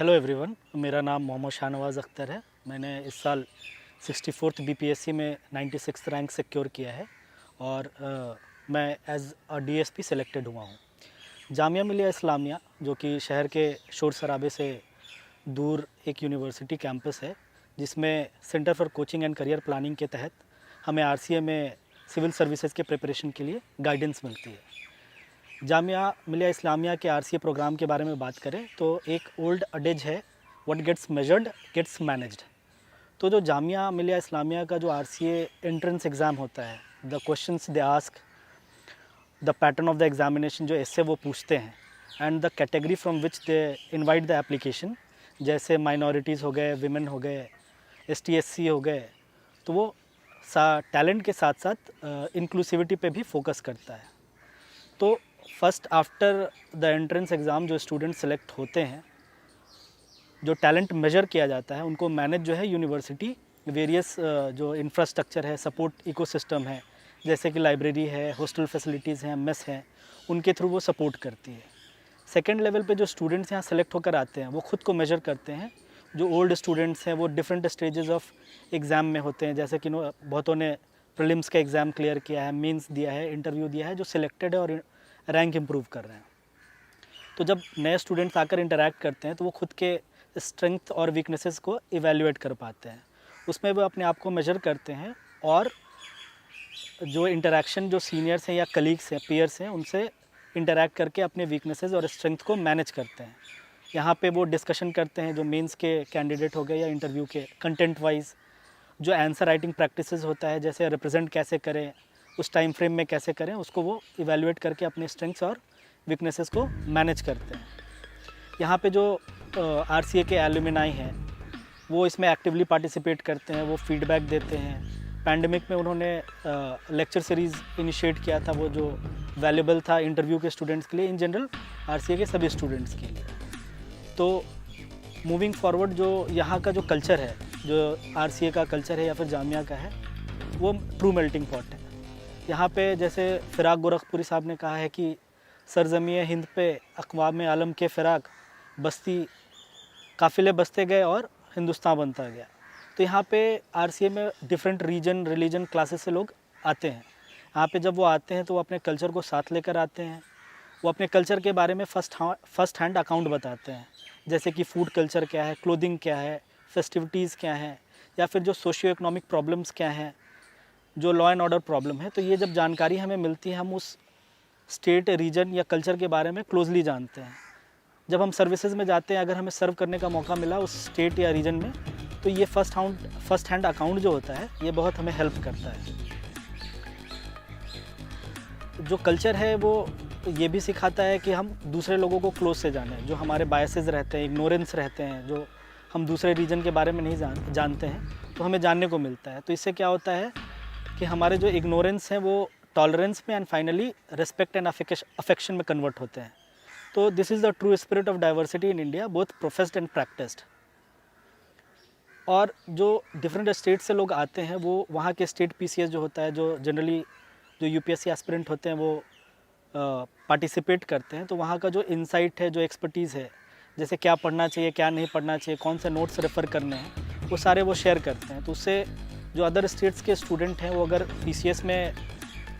Hello everyone, मेरा नाम मोहम्मद शाहनवाज़ अख्तर है। मैंने इस साल 64th बीपीएससी में 96th रैंक सिक्योर किया है और मैं एज़ अ डीएसपी सेलेक्टेड हुआ हूँ। जामिया मिलिया इस्लामिया, जो कि शहर के शोर शराबे से दूर एक यूनिवर्सिटी कैंपस है, जिसमें centre for coaching and career planning के तहत हमें आरसीए में सिविल सर्विसेज के प्रिपरेशन के लिए गाइडेंस मिलती है। जामिया मिलिया इस्लामिया के आरसीए प्रोग्राम के बारे में बात करें तो एक ओल्ड अडेज है, what gets measured gets managed. तो जो जामिया मिलिया इस्लामिया का जो आरसीए एंट्रेंस एग्ज़ाम होता है, the questions they ask, the pattern of the examination जो इससे वो पूछते हैं, and the category from which they invite the application, जैसे माइनॉरिटीज़ हो गए, विमेन हो गए, ST/SC हो गए, तो वो टैलेंट के साथ साथ इंक्लूसिविटी पे भी फोकस करता है। तो first after the entrance exam जो स्टूडेंट सेलेक्ट होते हैं, जो टैलेंट मेजर किया जाता है, उनको मैनेज जो है यूनिवर्सिटी वेरियस जो इंफ्रास्ट्रक्चर है, सपोर्ट इकोसिस्टम है, जैसे कि लाइब्रेरी है, हॉस्टल फैसिलिटीज़ हैं, मेस हैं, उनके थ्रू वो सपोर्ट करती है। सेकेंड लेवल पे जो स्टूडेंट्स यहाँ सेलेक्ट होकर आते हैं, वो खुद को मेजर करते हैं। जो ओल्ड स्टूडेंट्स हैं वो डिफरेंट स्टेजेस ऑफ एग्ज़ाम में होते हैं, जैसे कि बहुतों ने प्रीलिम्स का एग्ज़ाम क्लियर किया है, मेंस दिया है, इंटरव्यू दिया है, जो सिलेक्टेड है और रैंक इम्प्रूव कर रहे हैं। तो जब नए स्टूडेंट्स आकर इंटरेक्ट करते हैं तो वो खुद के स्ट्रेंथ और वीकनेसेस को इवैल्यूएट कर पाते हैं, उसमें वो अपने आप को मेजर करते हैं और जो इंटरेक्शन जो सीनियर्स हैं या कलीग्स हैं, पीयर्स हैं, उनसे इंटरेक्ट करके अपने वीकनेसेस और स्ट्रेंथ को मैनेज करते हैं। यहाँ पे वो डिस्कशन करते हैं, जो मेंस के कैंडिडेट हो गए या इंटरव्यू के, कंटेंट वाइज जो आंसर राइटिंग प्रैक्टिसेस होता है, जैसे रिप्रेजेंट कैसे करें, उस टाइम फ्रेम में कैसे करें, उसको वो इवैल्यूएट करके अपने स्ट्रेंथ्स और वीकनेसेस को मैनेज करते हैं। यहाँ पे जो आरसीए के एलुमनाई हैं वो इसमें एक्टिवली पार्टिसिपेट करते हैं, वो फीडबैक देते हैं। पैंडेमिक में उन्होंने लेक्चर सीरीज़ इनिशिएट किया था, वो जो वैल्यूबल था इंटरव्यू के स्टूडेंट्स के लिए, इन जनरल आरसीए के सभी स्टूडेंट्स के लिए। तो मूविंग फॉरवर्ड जो यहाँ का जो कल्चर है, जो आरसीए का कल्चर है या फिर जामिया का है, वो ट्रू मेल्टिंग पॉट है। यहाँ पे जैसे फ़िराक गोरखपुरी साहब ने कहा है कि सरज़मीए हिंद पे अक़वाम आलम के फ़िराक बस्ती काफ़िले बसते गए और हिंदुस्तान बनता गया। तो यहाँ पे आरसीए में डिफरेंट रीजन, रिलीजन, क्लासेस से लोग आते हैं। यहाँ पे जब वो आते हैं तो वो अपने कल्चर को साथ लेकर आते हैं। वो अपने कल्चर के बारे में फ़र्स्ट हैंड अकाउंट बताते हैं, जैसे कि फूड कल्चर क्या है, क्लोथिंग क्या है, फेस्टिविटीज़ क्या हैं, या फिर जो सोशियो इकोनॉमिक प्रॉब्लम्स क्या हैं, जो लॉ एंड ऑर्डर प्रॉब्लम है। तो ये जब जानकारी हमें मिलती है, हम उस स्टेट, रीजन या कल्चर के बारे में क्लोजली जानते हैं। जब हम सर्विसेज में जाते हैं, अगर हमें सर्व करने का मौका मिला उस स्टेट या रीजन में, तो ये फर्स्ट हैंड अकाउंट जो होता है, ये बहुत हमें हेल्प करता है। जो कल्चर है वो ये भी सिखाता है कि हम दूसरे लोगों को क्लोज से जानें, जो हमारे बायसेस रहते हैं, इग्नोरेंस रहते हैं, जो हम दूसरे रीजन के बारे में नहीं जानते हैं, तो हमें जानने को मिलता है। तो इससे क्या होता है कि हमारे जो इग्नोरेंस हैं वो टॉलरेंस में and finally respect and affection में कन्वर्ट होते हैं। तो this is the true spirit of diversity in India, both professed and practised. और जो डिफरेंट स्टेट से लोग आते हैं, वो वहाँ के स्टेट पीसीएस जो होता है, जो जनरली जो यूपीएससी एस्पिरेंट होते हैं, वो पार्टिसिपेट करते हैं। तो वहाँ का जो इंसाइट है, जो एक्सपर्टीज़ है, जैसे क्या पढ़ना चाहिए, क्या नहीं पढ़ना चाहिए, कौन से नोट्स रेफ़र करने हैं, वो सारे वो शेयर करते हैं। तो उससे जो अदर स्टेट्स के स्टूडेंट हैं, वो अगर पीसीएस में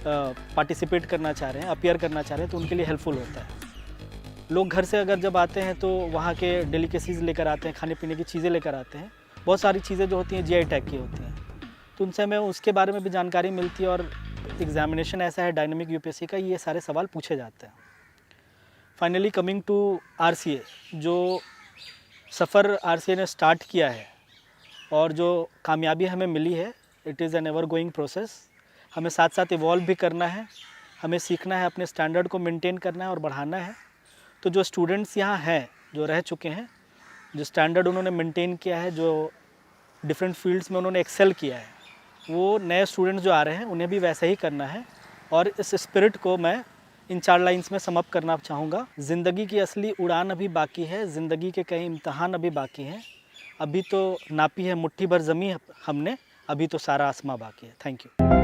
पार्टिसिपेट करना चाह रहे हैं, अपीयर करना चाह रहे हैं, तो उनके लिए हेल्पफुल होता है। लोग घर से अगर जब आते हैं तो वहाँ के डेलिकेसीज़ लेकर आते हैं, खाने पीने की चीज़ें लेकर आते हैं। बहुत सारी चीज़ें जो होती हैं जीआई टैग की होती हैं, तो उनसे हमें उसके बारे में भी जानकारी मिलती है। और एग्जामिनेशन ऐसा है डायनामिक यूपीएससी का, ये सारे सवाल पूछे जाते हैं। फाइनली कमिंग टू आरसीए, जो सफ़र आरसीए ने स्टार्ट किया है और जो कामयाबी हमें मिली है, it is an ever going process. हमें साथ साथ इवॉल्व भी करना है, हमें सीखना है, अपने स्टैंडर्ड को मेंटेन करना है और बढ़ाना है। तो जो स्टूडेंट्स यहाँ हैं, जो रह चुके हैं, जो स्टैंडर्ड उन्होंने मेंटेन किया है, जो डिफरेंट फील्ड्स में उन्होंने एक्सेल किया है, वो नए स्टूडेंट्स जो आ रहे हैं उन्हें भी वैसा ही करना है। और इस स्पिरिट को मैं इन 4 लाइन्स में सम अप करना चाहूँगा। ज़िंदगी की असली उड़ान अभी बाकी है, ज़िंदगी के कई इम्तहान अभी बाकी हैं, अभी तो नापी है मुट्ठी भर ज़मीं हमने, अभी तो सारा आसमां बाकी है। Thank you.